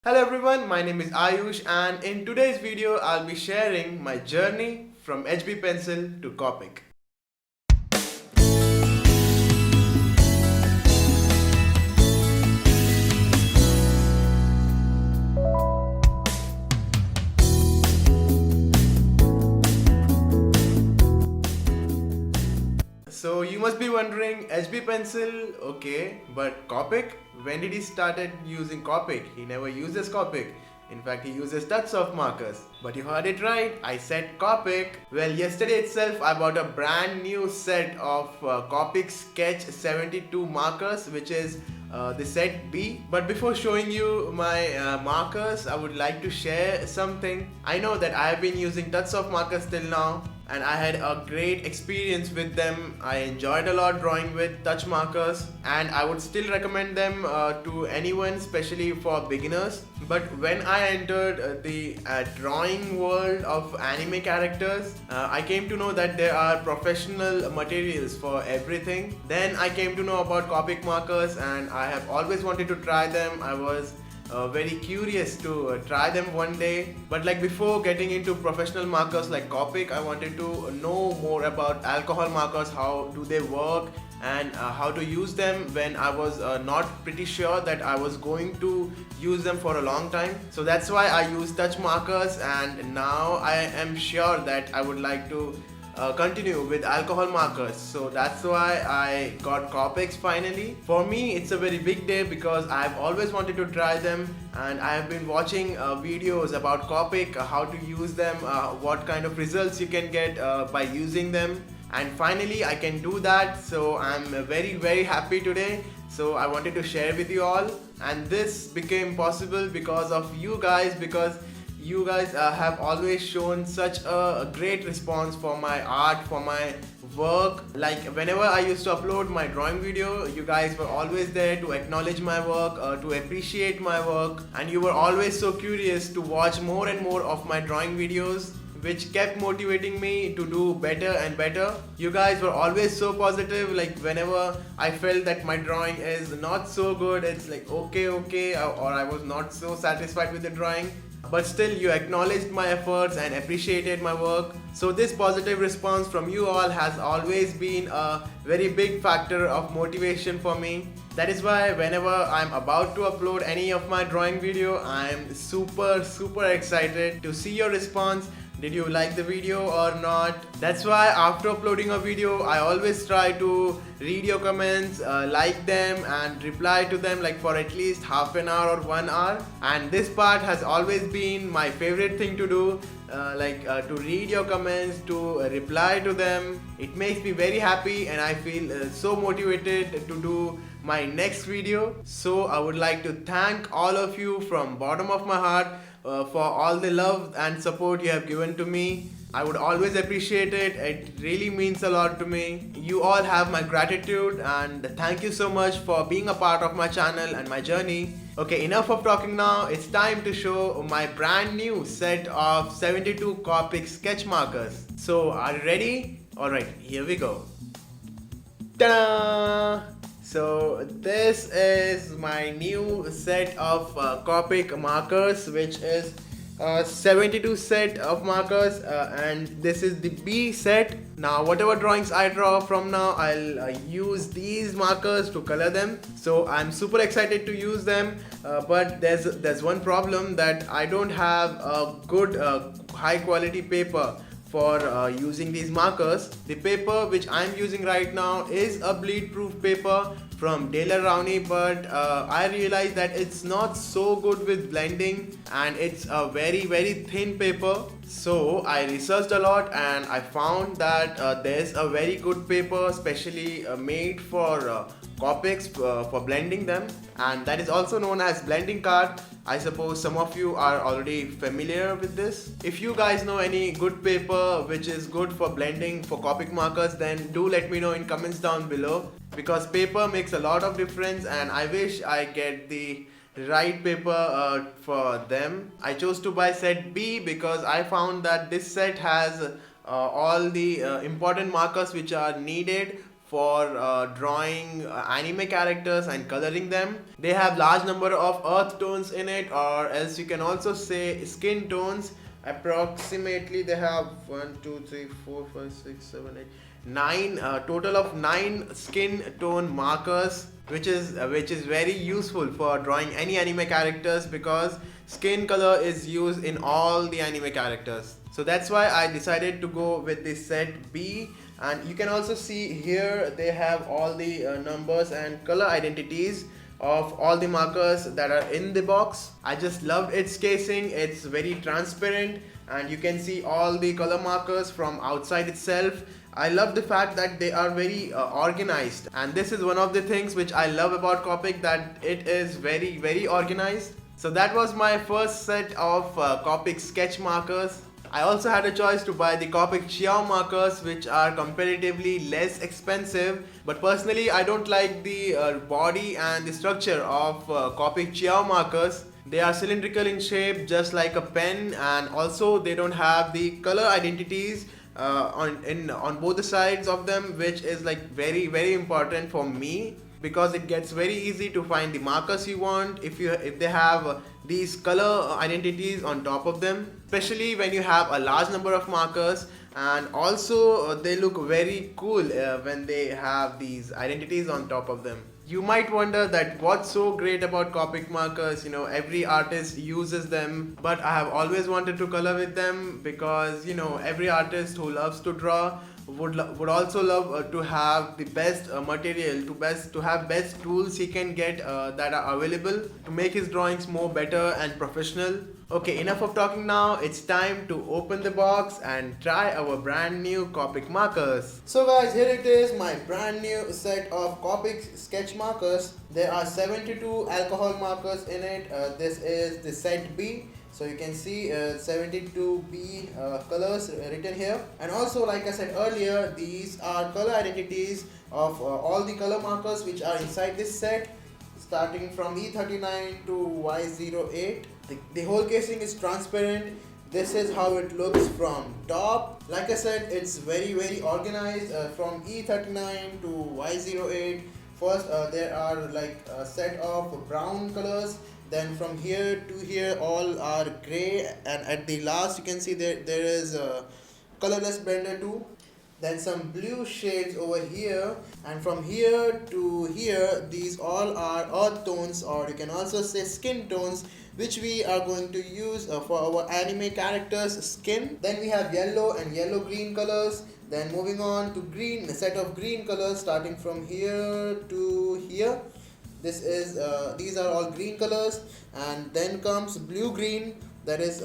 Hello everyone, my name is Aayush and in today's video I'll be sharing my journey from HB pencil to Copic. So you must be wondering, HB pencil, okay, but Copic? When did he started using Copic? He never uses Copic. In fact, he uses touch of markers. But you heard it right, I said Copic. Well, yesterday itself, I bought a brand new set of Copic Sketch 72 markers, which is the set B. But before showing you my markers, I would like to share something. I know that I have been using touch of markers till now, and I had a great experience with them. I enjoyed a lot drawing with touch markers, and I would still recommend them to anyone, especially for beginners. But when I entered the drawing world of anime characters, I came to know that there are professional materials for everything. Then I came to know about Copic markers, and I have always wanted to try them. I was very curious to try them one day, but like before getting into professional markers like Copic, I wanted to know more about alcohol markers. How do they work and how to use them when I was not pretty sure that I was going to use them for a long time. So that's why I use touch markers, and now I am sure that I would like to continue with alcohol markers. So that's why I got Copics finally. For me, it's a very big day because I've always wanted to try them, and I have been watching videos about Copic, how to use them, what kind of results you can get by using them. And finally I can do that, so I'm very happy today. So I wanted to share with you all, and this became possible because of you guys, because you guys have always shown such a great response for my art, for my work. Like whenever I used to upload my drawing video, you guys were always there to acknowledge my work, to appreciate my work, and you were always so curious to watch more and more of my drawing videos, which kept motivating me to do better and better. You guys were always so positive. Like whenever I felt that my drawing is not so good, it's like okay, or I was not so satisfied with the drawing, but still you acknowledged my efforts and appreciated my work. So this positive response from you all has always been a very big factor of motivation for me. That is why whenever I'm about to upload any of my drawing video, I'm super excited to see your response. Did you like the video or not? That's why after uploading a video, I always try to read your comments, like them and reply to them like for at least half an hour or 1 hour. And this part has always been my favorite thing to do, to read your comments, to reply to them. It makes me very happy, and I feel so motivated to do my next video. So I would like to thank all of you from bottom of my heart for all the love and support you have given to me. I would always appreciate it. It really means a lot to me. You all have my gratitude, and thank you so much for being a part of my channel and my journey. Okay, enough of talking now. It's time to show my brand new set of 72 Copic sketch markers. So are you ready? Alright, here we go. Ta-da! So this is my new set of Copic markers, which is 72 set of markers, and this is the B set. Now whatever drawings I draw from now, I'll use these markers to color them. So I'm super excited to use them, but there's one problem, that I don't have a good high quality paper for using these markers. The paper which I'm using right now is a bleed proof paper from Taylor Rowney, but I realized that it's not so good with blending, and it's a very thin paper. So I researched a lot, and I found that there's a very good paper specially made for Copics for blending them, and that is also known as blending card. I suppose some of you are already familiar with this. If you guys know any good paper which is good for blending for Copic markers, then do let me know in comments down below, because paper makes a lot of difference, and I wish I get the right paper for them. I chose to buy set B because I found that this set has all the important markers which are needed for drawing anime characters and coloring them. They have large number of earth tones in it, or else you can also say skin tones. Approximately they have 1 2 3 4 5 6 7 8 9 total of 9 skin tone markers, which is very useful for drawing any anime characters, because skin color is used in all the anime characters. So that's why I decided to go with this set B. And you can also see here they have all the numbers and color identities of all the markers that are in the box. I just loved its casing. It's very transparent and you can see all the color markers from outside itself. I love the fact that they are very organized, and this is one of the things which I love about Copic, that it is very organized. So that was my first set of Copic sketch markers. I also had a choice to buy the Copic Cheerful markers, which are comparatively less expensive, but personally I don't like the body and the structure of Copic Cheerful markers. They are cylindrical in shape just like a pen, and also they don't have the color identities on both the sides of them, which is like very important for me, because it gets very easy to find the markers you want if they have these color identities on top of them, especially when you have a large number of markers. And also they look very cool when they have these identities on top of them. You might wonder that what's so great about Copic markers, every artist uses them, but I have always wanted to color with them, because every artist who loves to draw would also love to have the best material, to have best tools he can get that are available to make his drawings more better and professional. Okay, enough of talking now. It's time to open the box and try our brand new Copic markers. So guys, here it is, my brand new set of Copic sketch markers. There are 72 alcohol markers in it. This is the set B. So you can see 72B colors written here. And also, like I said earlier, these are color identities of all the color markers which are inside this set, starting from E39 to Y08. The whole casing is transparent. This is how it looks from top. Like I said, it's very organized from E39 to Y08. First there are like a set of brown colors, then from here to here all are gray, and at the last you can see there is a colorless blender too. Then some blue shades over here, and from here to here these all are earth tones, or you can also say skin tones, which we are going to use for our anime characters' skin. Then we have yellow and yellow green colors. Then moving on to green, a set of green colors starting from here to here. These are all green colors, and then comes blue green, that is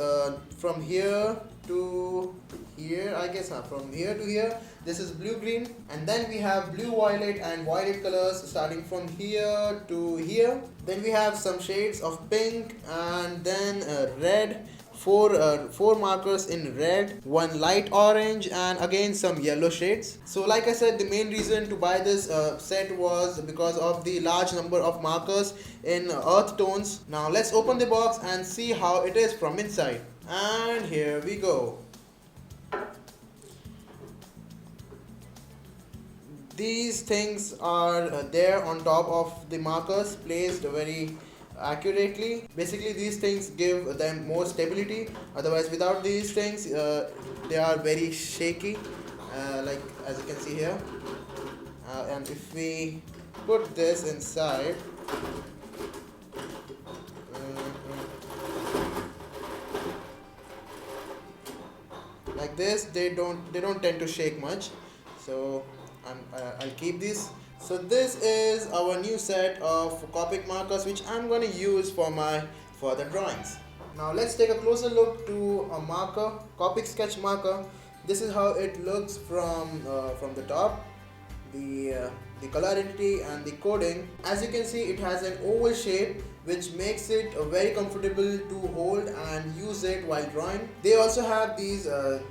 from here to here, I guess, from here to here. This is blue green. And then we have blue violet and violet colors starting from here to here. Then we have some shades of pink, and then red. Four markers in red, one light orange, and again some yellow shades. So like I said, the main reason to buy this set was because of the large number of markers in earth tones. Now let's open the box and see how it is from inside. And here we go. These things are there on top of the markers, placed very accurately. Basically these things give them more stability, otherwise without these things they are very shaky, like as you can see here. And if we put this inside, like this, they don't tend to shake much. So I'll keep this. So this is our new set of Copic markers, which I'm going to use for my further drawings. Now let's take a closer look to a marker, Copic sketch marker. This is how it looks from the top. The color identity and the coding. As you can see, it has an oval shape, which makes it very comfortable to hold and use it while drawing. They also have these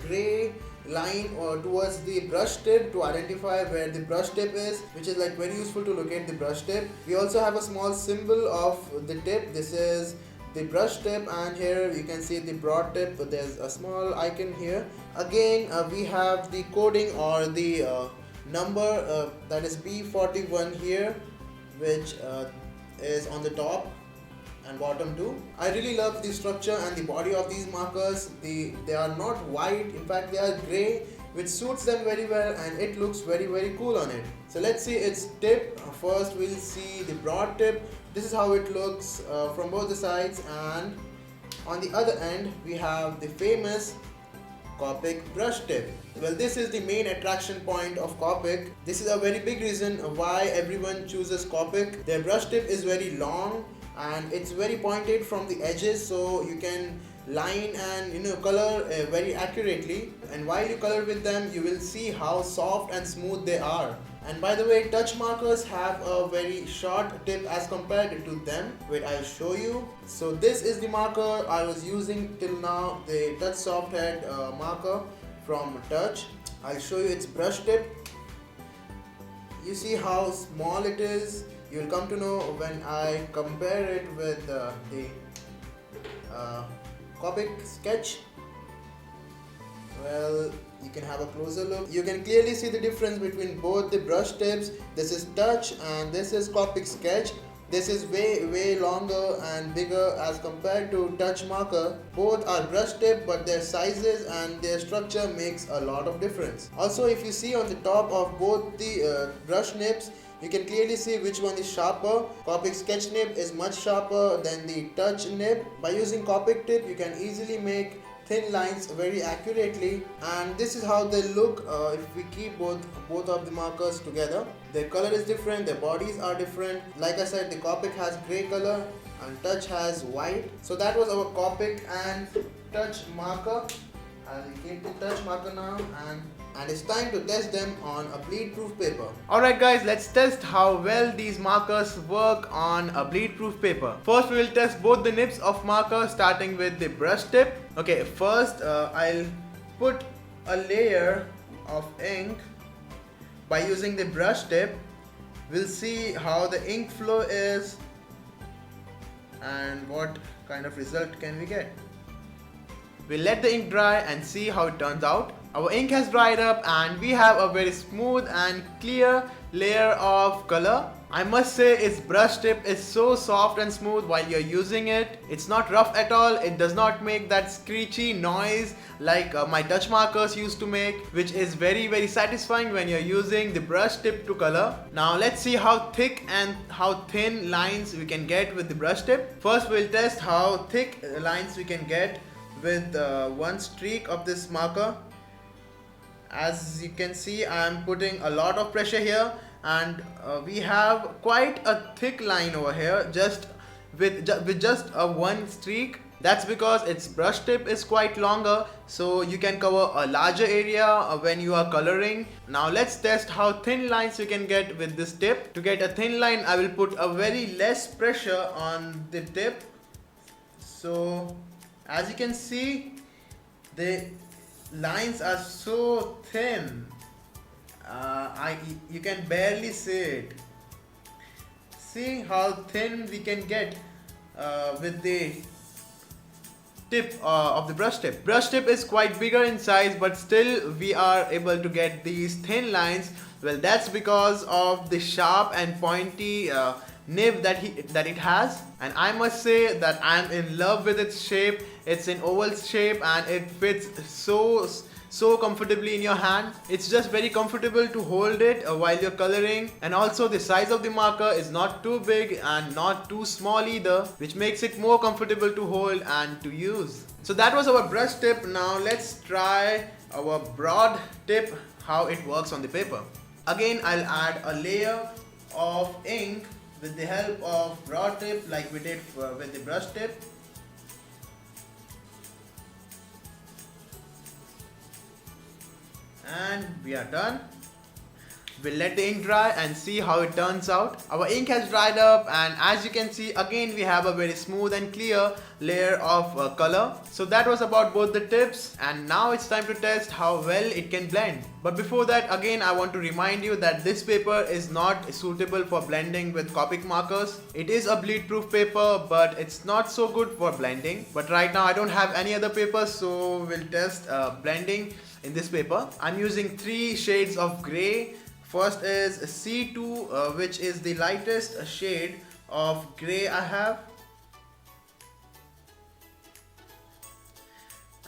gray line or towards the brush tip to identify where the brush tip is, which is like very useful to locate the brush tip. We also have a small symbol of the tip. This is the brush tip, and here you can see the broad tip. There's a small icon here. Again we have the coding or the number that is B41 here, which is on the top and bottom too. I really love the structure and the body of these markers. They are not white, in fact they are grey, which suits them very well, and it looks very cool on it. So let's see its tip. First we'll see the broad tip. This is how it looks from both the sides, and on the other end we have the famous Copic brush tip. Well, this is the main attraction point of Copic. This is a very big reason why everyone chooses Copic. Their brush tip is very long and it's very pointed from the edges, so you can line and color very accurately, and while you color with them you will see how soft and smooth they are. And by the way, touch markers have a very short tip as compared to them. Wait, I'll show you. So this is the marker I was using till now, the Touch Soft Head marker from Touch. I'll show you its brush tip. You see how small it is. You'll come to know when I compare it with the Copic Sketch. Well, you can have a closer look. You can clearly see the difference between both the brush tips. This is Touch and this is Copic Sketch. This is way longer and bigger as compared to Touch marker. Both are brush tip, but their sizes and their structure makes a lot of difference. Also, if you see on the top of both the brush nips, you can clearly see which one is sharper. Copic Sketch nib is much sharper than the Touch nib. By using Copic tip, you can easily make thin lines very accurately, and this is how they look if we keep both of the markers together. Their color is different, their bodies are different. Like I said, the Copic has grey color and Touch has white. So that was our Copic and Touch marker. I'll keep the Touch marker now, and it's time to test them on a bleed proof paper. Alright guys, let's test how well these markers work on a bleed proof paper. First we will test both the nibs of marker, starting with the brush tip. Okay, first I'll put a layer of ink by using the brush tip. We'll see how the ink flow is and what kind of result can we get. We'll let the ink dry and see how it turns out. Our ink has dried up and we have a very smooth and clear layer of color. I must say its brush tip is so soft and smooth while you're using it. It's not rough at all. It does not make that screechy noise like my Touch markers used to make, which is very satisfying when you're using the brush tip to color. Now let's see how thick and how thin lines we can get with the brush tip. First we'll test how thick lines we can get with one streak of this marker. As you can see, I am putting a lot of pressure here, and we have quite a thick line over here just with just a one streak. That's because its brush tip is quite longer, so you can cover a larger area when you are coloring. Now let's test how thin lines you can get with this tip. To get a thin line, I will put a very less pressure on the tip. So as you can see, the lines are so thin, you can barely see it. See how thin we can get with the tip of the brush tip. Brush tip is quite bigger in size, but still we are able to get these thin lines. Well, that's because of the sharp and pointy nib that it has, and I must say that I'm in love with its shape. It's an oval shape and it fits so comfortably in your hand. It's just very comfortable to hold it while you're coloring, and also the size of the marker is not too big and not too small either, which makes it more comfortable to hold and to use. So that was our brush tip. Now let's try our broad tip, how it works on the paper. Again, I'll add a layer of ink with the help of broad tip like we did with the brush tip. And we are done. We'll let the ink dry and see how it turns out. Our ink has dried up, and as you can see, again we have a very smooth and clear layer of color. So that was about both the tips, and now it's time to test how well it can blend. But before that, again I want to remind you that this paper is not suitable for blending with Copic markers. It is a bleed proof paper, but it's not so good for blending. But right now I don't have any other paper, so we'll test blending in this paper. I'm using 3 shades of grey, First is C2, which is the lightest shade of gray I have.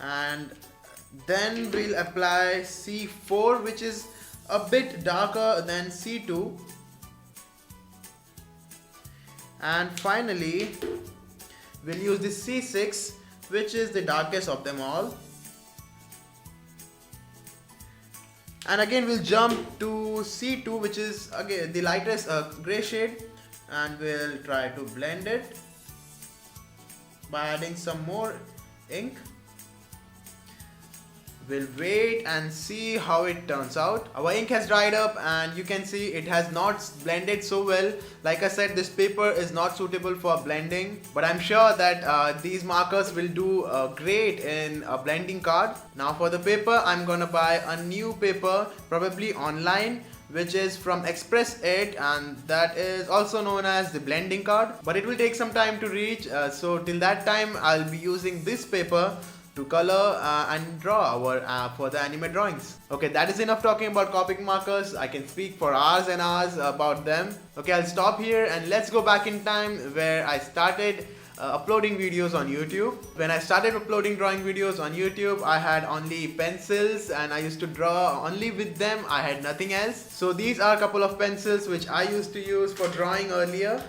And then we'll apply C4, which is a bit darker than C2. And finally, we'll use the C6, which is the darkest of them all. And again we'll jump to C2, which is again the lightest gray shade, and we'll try to blend it by adding some more ink. We'll wait and see how it turns out. Our ink has dried up and you can see it has not blended so well. Like I said, this paper is not suitable for blending, but I'm sure that these markers will do great in a blending card. Now for the paper, I'm gonna buy a new paper, probably online, which is from Express 8, and that is also known as the blending card, but it will take some time to reach, so till that time I'll be using this paper to color and draw our for the anime drawings. Okay, that is enough talking about Copic markers. I can speak for hours and hours about them. Okay, I'll stop here and let's go back in time where I started uploading videos on YouTube. When I started uploading drawing videos on YouTube, I had only pencils and I used to draw only with them. I had nothing else. So these are a couple of pencils which I used to use for drawing earlier.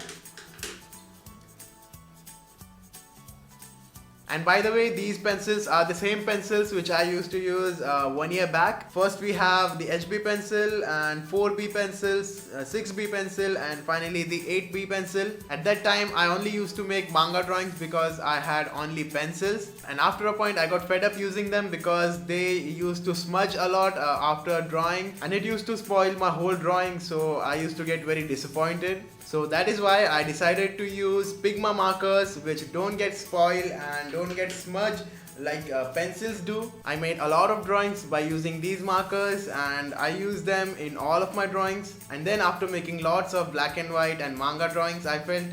And by the way, these pencils are the same pencils which I used to use 1 year back. First we have the HB pencil and 4B pencils, 6B pencil, and finally the 8B pencil. At that time I only used to make manga drawings because I had only pencils, and after a point I got fed up using them because they used to smudge a lot after drawing, and it used to spoil my whole drawing, so I used to get very disappointed. So that is why I decided to use Pigma markers which don't get spoiled and don't get smudged like pencils do. I made a lot of drawings by using these markers and I use them in all of my drawings. And then after making lots of black and white and manga drawings, I felt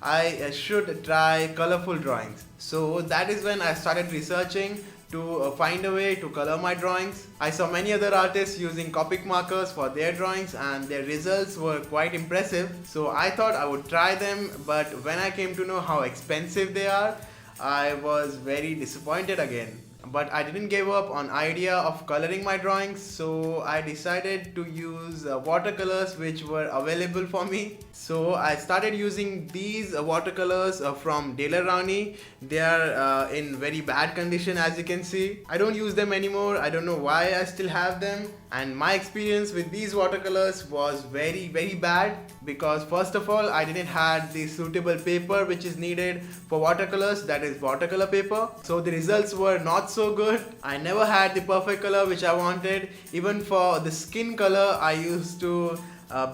I should try colorful drawings. So that is when I started researching to find a way to color my drawings. I saw many other artists using Copic markers for their drawings and their results were quite impressive. So I thought I would try them, but when I came to know how expensive they are, I was very disappointed again. But I didn't give up on idea of coloring my drawings, so I decided to use watercolors which were available for me. So I started using these watercolors from Daler-Rowney. They are in very bad condition, as you can see. I don't use them anymore. I don't know why I still have them. And my experience with these watercolors was very bad, because first of all I didn't have the suitable paper which is needed for watercolors, that is watercolor paper. So the results were not so good. I never had the perfect color which I wanted. Even for the skin color I used to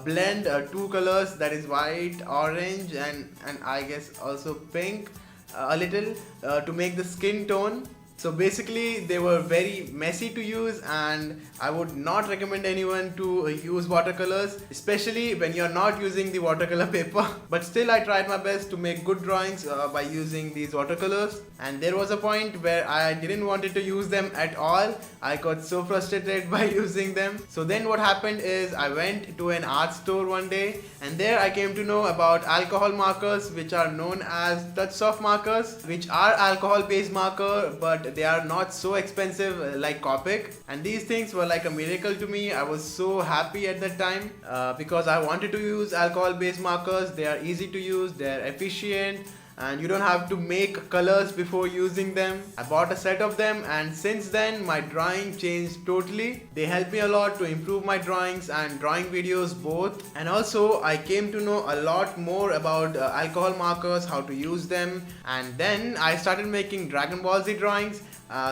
blend two colors, that is white, orange, and I guess also pink a little to make the skin tone. So basically they were very messy to use and I would not recommend anyone to use watercolors, especially when you're not using the watercolor paper. But still I tried my best to make good drawings by using these watercolors, and there was a point where I didn't wanted to use them at all. I got so frustrated by using them. So then what happened is I went to an art store one day and there I came to know about alcohol markers, which are known as touch soft markers, which are alcohol based marker, but they are not so expensive like Copic. And these things were like a miracle to me. I was so happy at that time because I wanted to use alcohol based markers. They are easy to use, they are efficient, and you don't have to make colors before using them. I bought a set of them and since then my drawing changed totally. They helped me a lot to improve my drawings and drawing videos both. And also I came to know a lot more about alcohol markers, how to use them, and then I started making Dragon Ball Z drawings.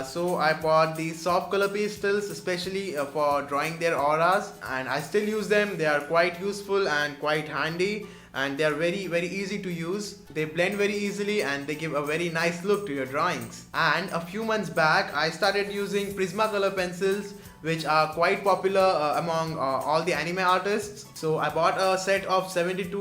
So I bought these soft color pastels especially for drawing their auras, and I still use them. They are quite useful and quite handy, and they are very easy to use. They blend very easily and they give a very nice look to your drawings. And a few months back I started using Prismacolor pencils, which are quite popular among all the anime artists. So I bought a set of 72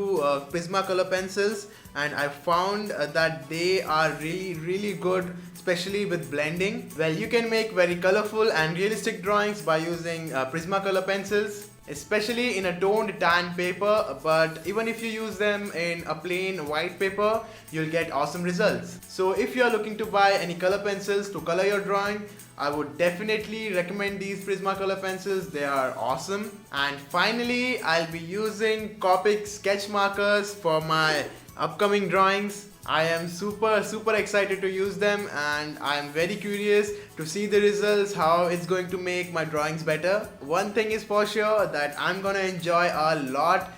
Prismacolor pencils and I found that they are really good, especially with blending. Well, you can make very colorful and realistic drawings by using Prismacolor pencils. especially in a toned tan paper, but even if you use them in a plain white paper, you'll get awesome results. So if you are looking to buy any color pencils to color your drawing, I would definitely recommend these Prismacolor pencils. They are awesome. And finally, I'll be using Copic Sketch Markers for my upcoming drawings. I am super excited to use them, and I am very curious to see the results, how it's going to make my drawings better. One thing is for sure, that I'm gonna enjoy a lot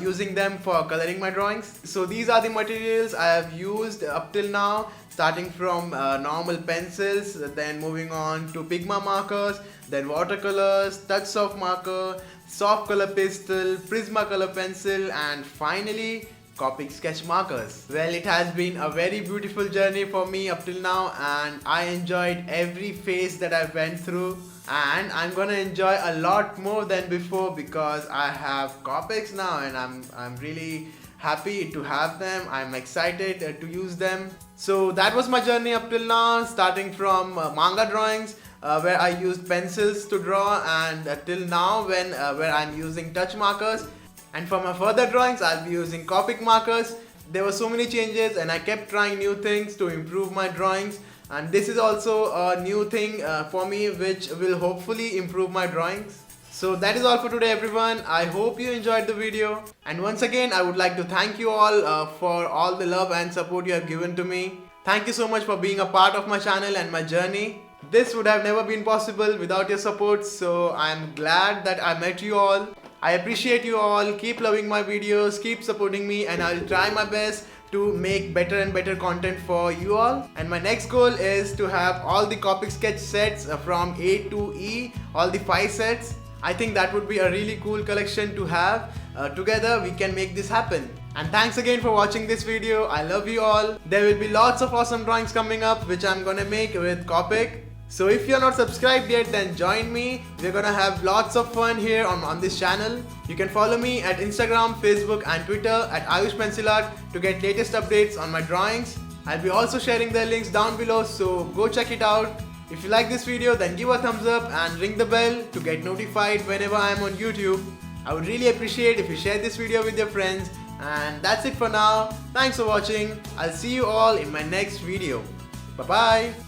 using them for coloring my drawings. So these are the materials I have used up till now, starting from normal pencils, then moving on to Pigma markers, then watercolors, touch soft marker, soft color pastel, Prismacolor pencil, and finally Copic Sketch Markers. Well, it has been a very beautiful journey for me up till now, and I enjoyed every phase that I went through, and I'm gonna enjoy a lot more than before because I have Copics now, and I'm really happy to have them. I'm excited to use them. So that was my journey up till now, starting from manga drawings, where I used pencils to draw, and till now where I'm using touch markers. And for my further drawings, I'll be using Copic markers. There were so many changes, and I kept trying new things to improve my drawings. And this is also a new thing for me, which will hopefully improve my drawings. So that is all for today, everyone. I hope you enjoyed the video. And once again, I would like to thank you all for all the love and support you have given to me. Thank you so much for being a part of my channel and my journey. This would have never been possible without your support, so I'm glad that I met you all. I appreciate you all. Keep loving my videos, keep supporting me, and I'll try my best to make better and better content for you all. And my next goal is to have all the Copic Sketch sets from A to E, all the 5 sets. I think that would be a really cool collection to have. Together we can make this happen. And thanks again for watching this video. I love you all. There will be lots of awesome drawings coming up which I'm gonna make with Copic. So if you're not subscribed yet, then join me. We're gonna have lots of fun here on this channel. You can follow me at Instagram, Facebook and Twitter at Aayush Pencil Art to get latest updates on my drawings. I'll be also sharing the links down below, so go check it out. If you like this video, then give a thumbs up and ring the bell to get notified whenever I'm on YouTube. I would really appreciate if you share this video with your friends. And that's it for now. Thanks for watching. I'll see you all in my next video. Bye bye.